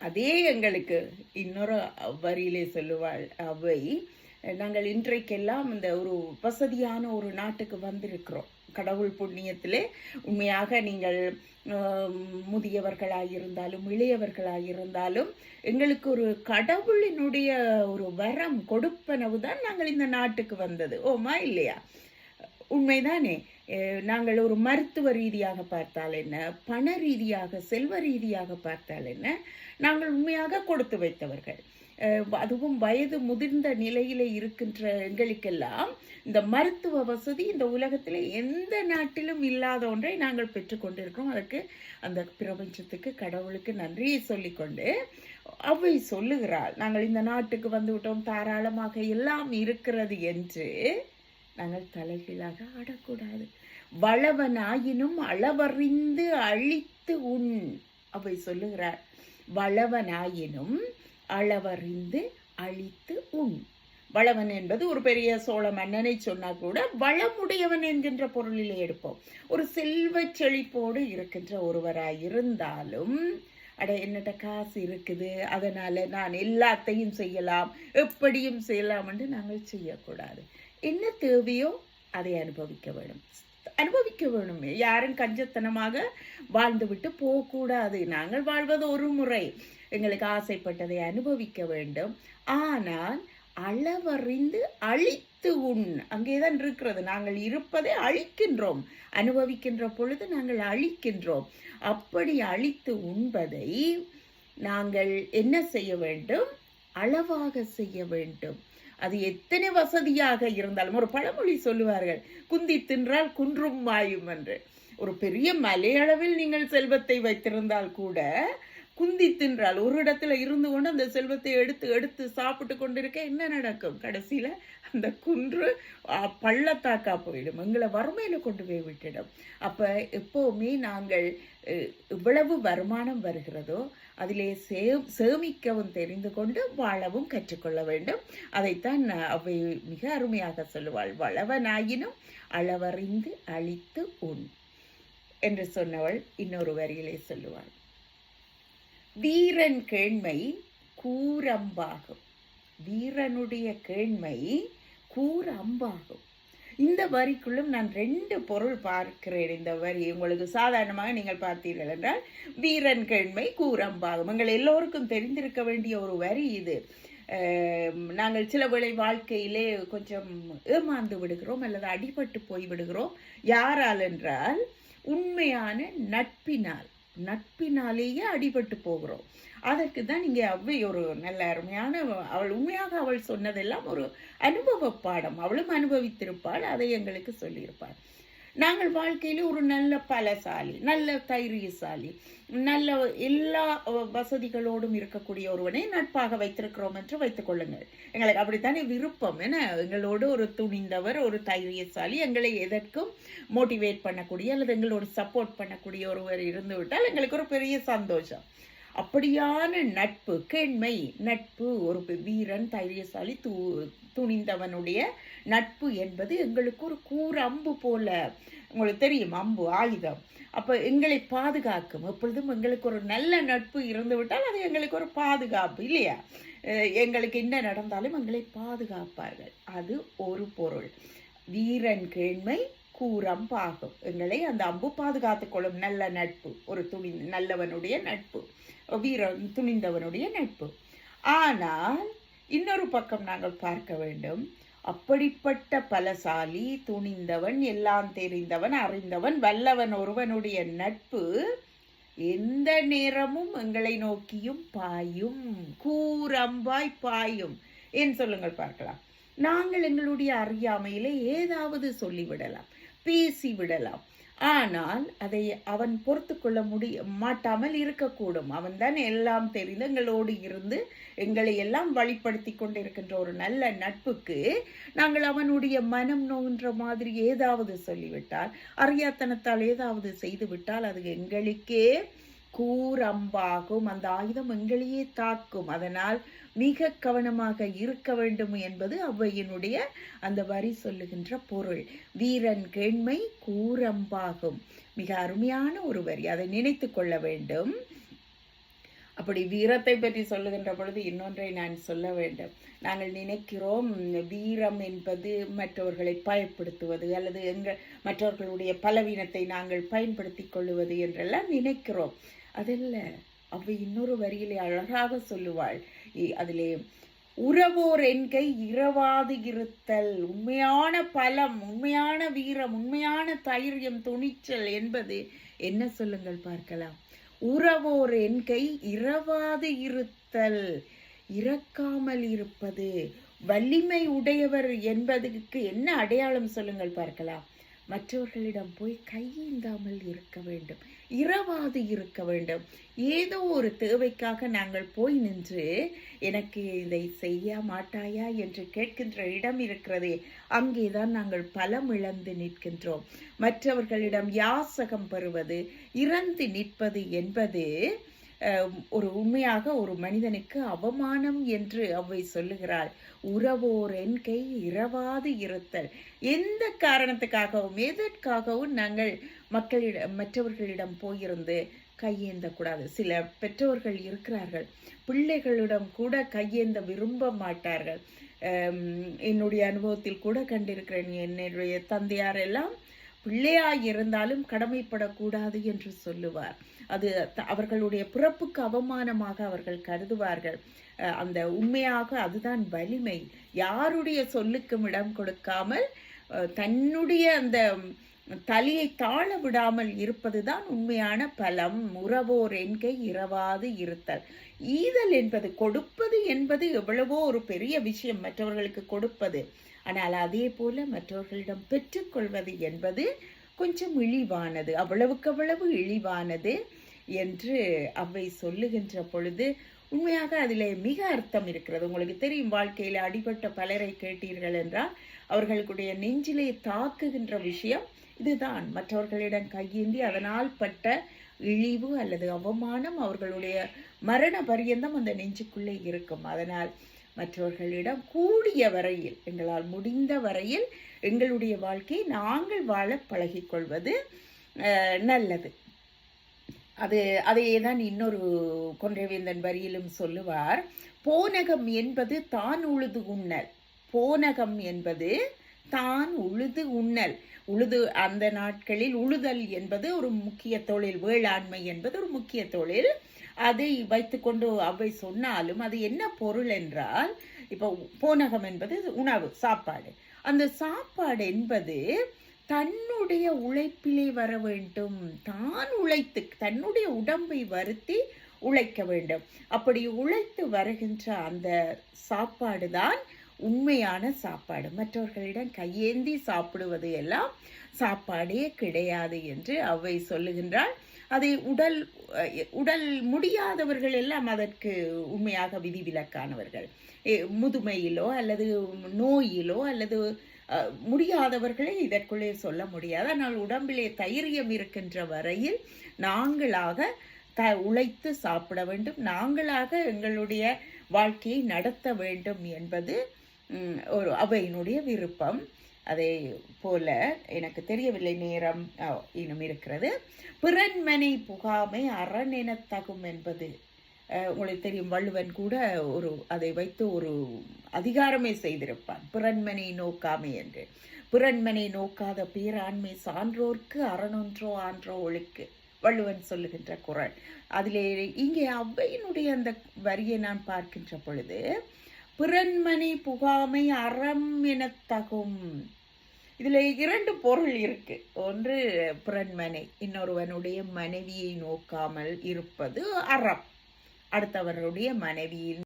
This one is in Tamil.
அதே எங்களுக்கு இன்னொரு வரியிலே சொல்லுவாள் அவை, நாங்கள் இன்றைக்கெல்லாம் இந்த ஒரு வசதியான ஒரு நாட்டுக்கு வந்திருக்கிறோம். கடவுள் புண்ணியத்திலே உண்மையாக நீங்கள் முதியவர்களாயிருந்தாலும் இளையவர்களாயிருந்தாலும் எங்களுக்கு ஒரு கடவுளினுடைய ஒரு வரம் கொடுப்பனவு தான் நாங்கள் இந்த நாட்டுக்கு வந்தது. ஓமா இல்லையா? உண்மைதானே? நாங்கள் ஒரு மருத்துவ ரீதியாக பார்த்தால் என்ன, பண ரீதியாக செல்வ ரீதியாக பார்த்தால் என்ன, நாங்கள் உண்மையாக கொடுத்து வைத்தவர்கள். அதுவும் வயது முதிர்ந்த நிலையிலே இருக்கின்ற எங்களுக்கெல்லாம் இந்த மருத்துவ வசதி இந்த உலகத்தில் எந்த நாட்டிலும் இல்லாத ஒன்றை நாங்கள் பெற்றுக்கொண்டிருக்கிறோம். அதற்கு அந்த பிரபஞ்சத்துக்கு கடவுளுக்கு நன்றியை சொல்லிக்கொண்டு அவை சொல்லுகிறாள், நாங்கள் இந்த நாட்டுக்கு வந்து விட்டோம், தாராளமாக எல்லாம் இருக்கிறது என்று நாங்கள் தலைகீழாக ஆடக்கூடாது. வளவனாயினும் அளவறிந்து அழித்து உண். அவை சொல்லுகிறார், வளவனாயினும் அளவறிந்து அழித்து உண். வளவன் என்பது ஒரு பெரிய சோழ மன்னனை சொன்னா கூட வளமுடையவன் என்கின்ற பொருளிலே எடுப்போம். ஒரு செல்வ செழிப்போடு இருக்கின்ற ஒருவராயிருந்தாலும், அட என்னட்ட காசு இருக்குது, அதனால நான் எல்லாத்தையும் செய்யலாம், எப்படியும் செய்யலாம் என்று நாங்கள் செய்யக்கூடாது. என்ன தேவையோ அதை அனுபவிக்க வேணும். யாரும் கஞ்சத்தனமாக வாழ்ந்துவிட்டு போகக்கூடாது. நாங்கள் வாழ்வது ஒரு முறை, எங்களுக்கு ஆசைப்பட்டதை அனுபவிக்க வேண்டும். ஆனால் அளவறிந்து அழித்து உண். அங்கேதான் இருக்கிறது. நாங்கள் இருப்பதை அழிக்கின்றோம், அனுபவிக்கின்ற பொழுது நாங்கள் அழிக்கின்றோம். அப்படி அழித்து உண்பதை நாங்கள் என்ன செய்ய வேண்டும்? அளவாக செய்ய வேண்டும். அது எத்தனை வசதியாக இருந்தாலும், ஒரு பழமொழி சொல்லுவார்கள், குந்தி தின்றால் குன்றும் மாயும் என்று. ஒரு பெரிய மலையளவில் நீங்கள் செல்வத்தை வைத்திருந்தால் கூட குந்தி தின்றால், ஒரு இடத்துல இருந்து கொண்டு அந்த செல்வத்தை எடுத்து எடுத்து சாப்பிட்டு கொண்டிருக்க என்ன நடக்கும்? கடைசியில அந்த குன்று பள்ளத்தாக்கா போயிடும், எங்களை வறுமையில கொண்டு போய் விட்டுடும். அப்ப எப்பவுமே நாங்கள் இவ்வளவு வருமானம் வருகிறதோ அதிலே சேமிக்கவும் தெரிந்து கொண்டு வாழவும் கற்றுக்கொள்ள வேண்டும். அதைத்தான் அவை மிக அருமையாக சொல்லுவாள், வளவனாயினும் அளவறிந்து அழித்து உண் என்று சொன்னவள் இன்னொரு வரியிலே சொல்லுவாள், வீரன் கேண்மை கூரம்பாகும். வீரனுடைய கேண்மை கூரம்பாகும். இந்த வரிக்குள்ளும் நான் ரெண்டு பொருள் பார்க்கிறேன். இந்த வரி உங்களுக்கு சாதாரணமாக நீங்கள் பார்த்தீர்கள் என்றால், வீரன் கேண்மை கூரம்பாகும், எங்கள் எல்லோருக்கும் தெரிந்திருக்க வேண்டிய ஒரு வரி இது. நாங்கள் சில வேளை வாழ்க்கையிலே கொஞ்சம் ஏமாந்து விடுகிறோம் அல்லது அடிபட்டு போய் விடுகிறோம். யாரால் என்றால், உண்மையான நட்பினாலேயே அடிபட்டு போகிறோம். அதற்கு தான் இங்கே அவ்வை ஒரு நல்ல அருமையான, அவள் உண்மையாக அவள் சொன்னதெல்லாம் ஒரு அனுபவ பாடம். அவளும் அனுபவித்திருப்பாள், அதை எங்களுக்கு சொல்லியிருப்பாள். நாங்கள் வாழ்க்கையில ஒரு நல்ல பலசாலி, நல்ல தைரியசாலி, நல்ல எல்லா வசதிகளோடும் இருக்கக்கூடிய ஒருவனை நட்பாக வைத்திருக்கிறோம் என்று வைத்துக் கொள்ளுங்கள். எங்களுக்கு அப்படித்தானே விருப்பம். என எங்களோடு ஒரு துணிந்தவர், ஒரு தைரியசாலி, எங்களை எதற்கும் மோட்டிவேட் பண்ணக்கூடிய அல்லது எங்களோடு சப்போர்ட் பண்ணக்கூடிய ஒருவர் இருந்து விட்டால் எங்களுக்கு ஒரு பெரிய சந்தோஷம். அப்படியான நட்பு, கேண்மை நட்பு, ஒரு வீரன் தைரியசாலி துணிந்தவனுடைய நட்பு என்பது எங்களுக்கு ஒரு கூர் அம்பு போல. உங்களுக்கு தெரியும், அம்பு ஆயுதம். அப்ப எங்களை பாதுகாக்கும். எப்பொழுதும் எங்களுக்கு ஒரு நல்ல நட்பு இருந்து விட்டால் அது எங்களுக்கு ஒரு பாதுகாப்பு இல்லையா? எங்களுக்கு என்ன நடந்தாலும் எங்களை பாதுகாப்பார்கள். அது ஒரு பொருள். வீரன் கேண்மை கூரம்பாகும். எங்களை அந்த அம்பு பாதுகாத்துக் கொள்ளும். நல்ல நட்பு, ஒரு நல்லவனுடைய நட்பு, வீரன் துணிந்தவனுடைய நட்பு. ஆனால் இன்னொரு பக்கம் நாங்கள் பார்க்க வேண்டும். அப்படிப்பட்ட பலசாலி, துணிந்தவன், எல்லாம் தெரிந்தவன், அறிந்தவன், வல்லவன் ஒருவனுடைய நட்பு எந்த நேரமும் எங்களை நோக்கியும் பாயும், கூரம்பாய் பாயும். ஏன் சொல்லுங்கள் பார்க்கலாம். நாங்கள் எங்களுடைய அறியாமையிலே ஏதாவது சொல்லிவிடலாம், பேசிவிடலாம். ஆனால் அதை அவன் பொறுத்து கொள்ள மாட்டாமல் இருக்கக்கூடும். அவன் தான் எல்லாம் தெரிந்து எங்களோடு இருந்து எங்களை எல்லாம் வழிப்படுத்தி கொண்டிருக்கின்ற ஒரு நல்ல நட்புக்கு நாங்கள் அவனுடைய மனம் நோன்ற மாதிரி ஏதாவது சொல்லிவிட்டால், அறியாத்தனத்தால் ஏதாவது செய்து விட்டால் அது எங்களுக்கே கூரம்பாகும். அந்த ஆயுதம் எங்களையே தாக்கும். அதனால் மிக கவனமாக இருக்க வேண்டும் என்பது அவ்வையினுடைய அந்த வரி சொல்லுகின்ற பொருள். வீரன் கேண்மை கூரம்பாகும். மிக அருமையான ஒரு வரி, அதை நினைத்து கொள்ள வேண்டும். அப்படி வீரத்தை பற்றி சொல்லுகின்ற பொழுது இன்னொன்றை நான் சொல்ல வேண்டும். நாங்கள் நினைக்கிறோம் வீரம் என்பது மற்றவர்களை பயப்படுத்துவது அல்லது மற்றவர்களுடைய பலவீனத்தை நாங்கள் பயன்படுத்திக் கொள்ளுவது என்றெல்லாம் நினைக்கிறோம். அதல்ல. அவை இன்னொரு வரியிலே அழகாக சொல்லுவாள். அதிலே உறவோர் என்கை இரவாது இருத்தல். உண்மையான பலம், உண்மையான வீரம், உண்மையான தைரியம், துணிச்சல் என்பது என்ன சொல்லுங்கள் பார்க்கலாம். உறவோர் என்கை இரவாது இருத்தல், இறக்காமல் இருப்பது. வலிமை உடையவர் என்பதற்கு என்ன அடையாளம் சொல்லுங்கள் பார்க்கலாம். மற்றவர்களிடம் போய் கையேந்தாமல் இருக்க வேண்டும், இரவாது இருக்க வேண்டும். ஏதோ ஒரு தேவைக்காக நாங்கள் போய் நின்று எனக்கு இதை செய்ய மாட்டாயா என்று கேட்கின்ற இடம் இருக்கிறதே, அங்கேதான் நாங்கள் பலம் இழந்து நிற்கின்றோம். மற்றவர்களிடம் யாசகம் பெறுவது, இறந்து நிற்பது என்பது ஒரு உண்மையாக ஒரு மனிதனுக்கு அவமானம் என்று அவ்வை சொல்லுகிறாள். உறவோர் என்கை இரவாது இருத்தல். எந்த காரணத்துக்காகவும் எதற்காகவும் நாங்கள் மற்றவர்களிடம் போயிருந்து கையேந்தக்கூடாது. சில பெற்றோர்கள் இருக்கிறார்கள், பிள்ளைகளிடம் கூட கையேந்த விரும்ப மாட்டார்கள். என்னுடைய அனுபவத்தில் கூட கண்டிருக்கிறேன். என்னுடைய தந்தையார் எல்லாம் பிள்ளையாய் இருந்தாலும் கடமைப்படக்கூடாது என்று சொல்லுவார். அது அவர்களுடைய பிறப்புக்கு அவமானமாக அவர்கள் கருதுவார்கள். அந்த உண்மையாக அதுதான் வலிமை. யாருடைய சொல்லுக்கும் இடம் கொடுக்காமல் தன்னுடைய அந்த தலையை தாழ விடாமல் இருப்பதுதான் உண்மையான பலம். உறவோர் என்கை இரவாது இருத்தல். ஈதல் என்பது, கொடுப்பது என்பது எவ்வளவோ ஒரு பெரிய விஷயம், மற்றவர்களுக்கு கொடுப்பது. ஆனால் அதே போல மற்றவர்களிடம் பெற்றுக்கொள்வது என்பது கொஞ்சம் இழிவானது, அவ்வளவுக்கு அவ்வளவு இழிவானது என்று அவை சொல்லுகின்ற பொழுது உண்மையாக அதிலே மிக அர்த்தம் இருக்கிறது. உங்களுக்கு தெரியும், வாழ்க்கையில் அடிபட்ட பலரை கேட்டீர்கள் என்றால் அவர்களுடைய நெஞ்சிலே தாக்குகின்ற விஷயம் இதுதான். மற்றவர்களிடம் கையேந்தி அதனால் பட்ட இழிவு அல்லது அவமானம் அவர்களுடைய மரண பரியந்தம் அந்த நெஞ்சுக்குள்ளே இருக்கும். அதனால் மற்றவர்களிடம் கூடிய வரையில், எங்களால் முடிந்த வரையில் எங்களுடைய வாழ்க்கையை நாங்கள் வாழ பழகிக்கொள்வது நல்லது. அதையே தான் இன்னொரு கொன்றைவேந்தன் வரியிலும் சொல்லுவார். போனகம் என்பது தான் உழுது உண்ணல். போனகம் என்பது தான் உழுது உண்ணல். உழுது, அந்த நாட்களில் உழுதல் என்பது ஒரு முக்கிய தொழில், வேளாண்மை என்பது ஒரு முக்கிய தொழில். அதை வைத்துக்கொண்டு அவை சொன்னாலும் அது என்ன பொருள் என்றால், இப்போ போனகம் என்பது உணவு, சாப்பாடு. அந்த சாப்பாடு என்பது தன்னுடைய உழைப்பிலே வர வேண்டும். தான் உழைத்து தன்னுடைய உடம்பை வருத்தி உழைக்க வேண்டும். அப்படி உழைத்து வருகின்ற அந்த சாப்பாடு தான் உண்மையான சாப்பாடு. மற்றவர்களிடம் கையேந்தி சாப்பிடுவது எல்லாம் சாப்பாடே கிடையாது என்று அவை சொல்லுகின்றாள். அதை உடல் முடியாதவர்கள் எல்லாம் அதற்கு உண்மையாக விதிவிலக்கானவர்கள். முதுமையிலோ அல்லது நோயிலோ அல்லது முடியாதவர்களை இதற்குள்ளே சொல்ல முடியாது. ஆனால் உடம்பிலே தைரியம் இருக்கின்ற வரையில் நாங்களாக உழைத்து சாப்பிட வேண்டும், நாங்களாக எங்களுடைய வாழ்க்கையை நடத்த வேண்டும் என்பது ஒரு அவையினுடைய விருப்பம். அதே போல எனக்கு தெரியவில்லை, நேரம் இன்னும் இருக்கிறது. பிறன்மனை புகாமை அரண் என தகும் என்பது உங்களுக்கு தெரியும். வள்ளுவன் கூட அதை வைத்து ஒரு அதிகாரமே செய்திருப்பான், பிறன்மனை நோக்காமை என்று. பிறன்மனை நோக்காத பேராண்மை சான்றோர்க்கு அறனொன்றோ ஆன்றோ ஒழுக்கு, வள்ளுவன் சொல்லுகின்ற குறள். அதிலே இங்கே அவ்வையினுடைய அந்த வரியை நான் பார்க்கின்ற பொழுது, பிறன்மனை புகாமை அறம் என தகும். இதுல இரண்டு பொருள் இருக்கு. ஒன்று பிறன்மனை, இன்னொருவனுடைய மனைவியை நோக்காமல் இருப்பது அறம். அடுத்தவருடைய மனைவியின்